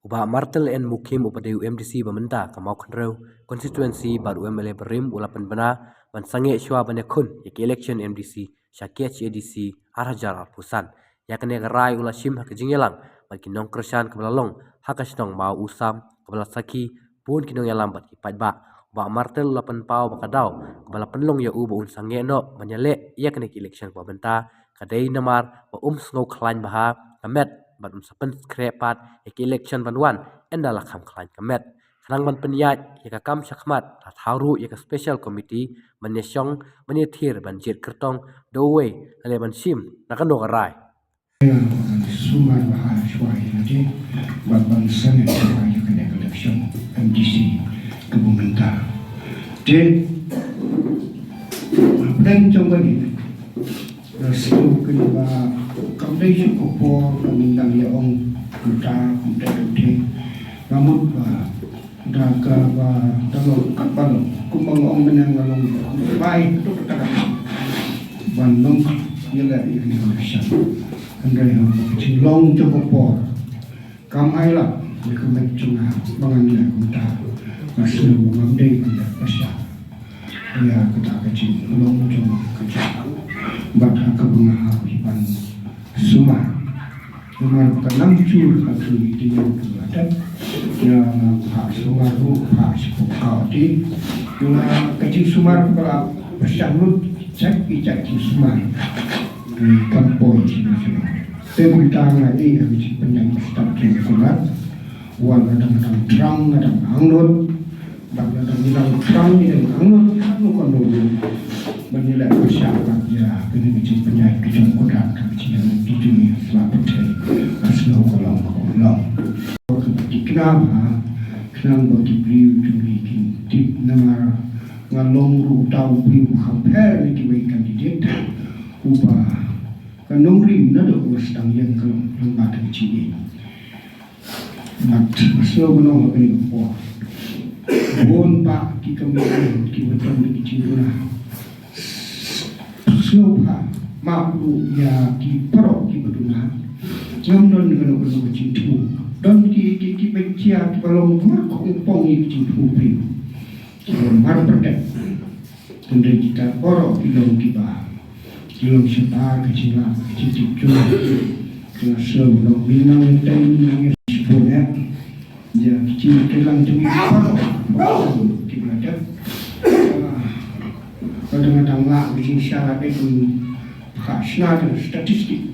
Uba Martel en Mukim upa UMDC bamenta kamau khanreu constituency bar UMLA berim ulapan bena man sange shwa bane khun yak election MDC syakech ADC arhajar arpusan yakne garai ula shim hak jingyelang man kinong kersan kebelalong hakasnong mau usam kebala saki pun kinong yalam bat kipat ba uba Martel ulapan pau bakadau kebala penlong ya uba un sange no manyale yakne election bamenta kadai namar ba sngo khlain baha kamet ban sapen skrepat ek election banwan endala kham khlain kamet khanang ban penyat yaka kam shakmat thauru yaka special committee manesyong manithir ban jit kertong dowe ale ban sim nakano garai Sumar bahar syuai nanti babang sangat syuai kena election MDC kebumentar. Jadi dan coba ni resmi kedua kampai kopor pemindang ya ong kita kumpulan namun daga dalam kapal kumbang ong menang lalu baik itu kita bandung ialah Indonesia. Andai cilong cukup por, kamai lah mereka mencunah mengambil kita masih mengambil kita pasca. Ya kita kecil long cukup kecil, bahkan kebunga hiban sumar, sumar kenam cur atau itu yang ada. Ya pak sumar tu pak sepuluh di, cuma kecil sumar kalau pasca lu cek ijak sumar. Kampoi tapi tangga ini habis penyakit start kemudian uang kadang-kadang terang kadang anglut kadang-kadang terang dan anglut kamu kan dulu menilai masyarakat ya kena bikin penyakit kemudian kecil di dunia selama asal kolong kenapa dibeli bikin tip nama ngalong rutau beli hampir dikiwaikan di data ubah kanong rim na do sedang yang kalau lembaga kecil ini mat masuk kono ini po bon pak kita mungkin kita betul kecil na sopa maklu ya ki pro ki beduna nyomdon dengan kono kecil tu don ki bencia ki balong ko pong kecil tu pi mar perdek tundai kita poro ki dong ki ba belum setar kecil kecil kena sebelum minang dan sebenarnya ya kecil kelang cumi apa kita ada kadang-kadang lah bikin syarat itu khasnya dan statistik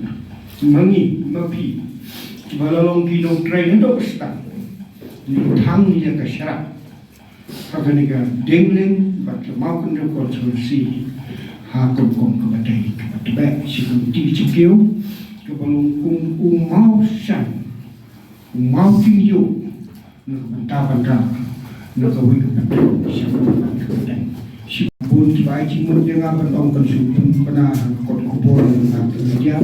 mengi mapi balalong kino train itu besar tang dia ke syarat kadang-kadang dengling baca mau kena konsultasi hakul kong kebatai kebatai sekunti cikil kebalung mau san mau tinggi nak bantah nak kawin kebatai siapa kebatai sibun sebaik cimut jangan bantong konsultan pernah kot kubur dengan media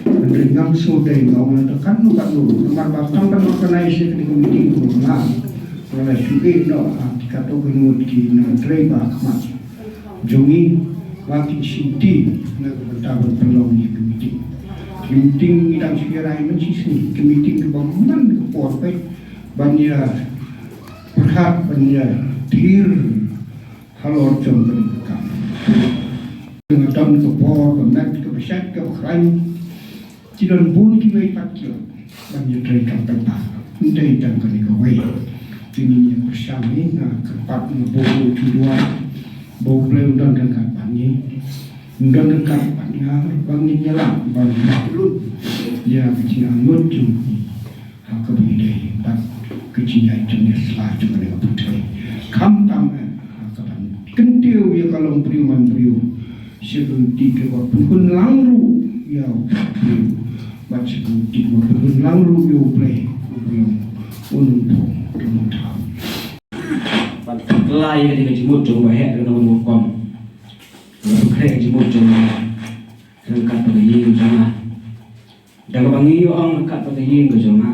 mendengar sudah mau tekan luka lu nomor batang dan organisasi di komite rumah oleh sugi no kata benut ki na treba kmat jongi wakil sinti nak bertabar pelong ni kemiting kemiting idang sekirai mencisni kemiting kebangunan kepor baik banyak berhak banyak tir halor jom berikam dengan tahun kepor kemet kebesat keberan tidak pun kita ikat kilo banyak dari kapal untuk dan kenikawai ini yang bersama kepat ngebobol tujuan boleh undang dengan pani, undang dengan pani, bangin nyelam, bangin maklum, ya kecil angut cumi, aku berdaya, tak kecil jenis lah cuma dengan putih, kam taman, aku kan kentil ya kalau priuman priu, seperti kebuat pun langru, ya priu, baca seperti kebuat pun langru ya play, belum untung, belum tahu. Lai cái gì một chỗ mà hẹn nó một vòng cái gì một chỗ rồi cắt vào cái gì cho mà đang có bằng yêu ông cắt vào cái gì của chúng mà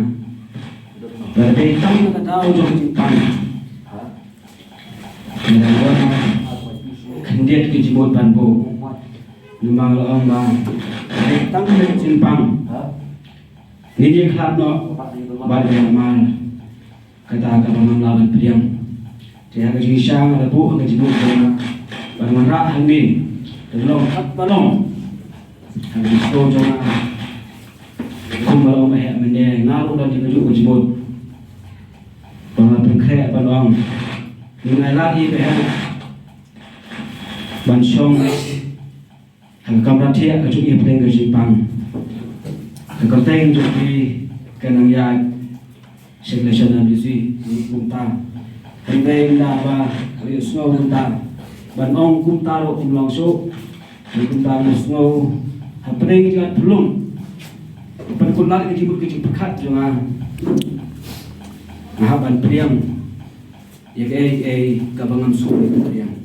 và đây trong cái tao trong những bàn người ta nói khẩn thiết cái gì một bàn bộ nhưng mà ông bà đây tăng lên trên bằng Ini dia kelab no balik yang mana kata kabangam laban priam dia ka jisang ada bu ka jimut jona ban ra hangni delong kat balong hang sto jona kum balong mai mende ngalu dan dikaju ka jimut bang pengkre balong ningai lagi be ban song hang kamra thia ka ju i pleng ka jipang ka teng ju ki kanang ya selection ambisi kumta hingga ba kali snow kumta ban ong kumta ro umlong so kumta na snow hapeng juga belum pan kunlar ke jibut ke pekat juga ban priam ya kabangam so priam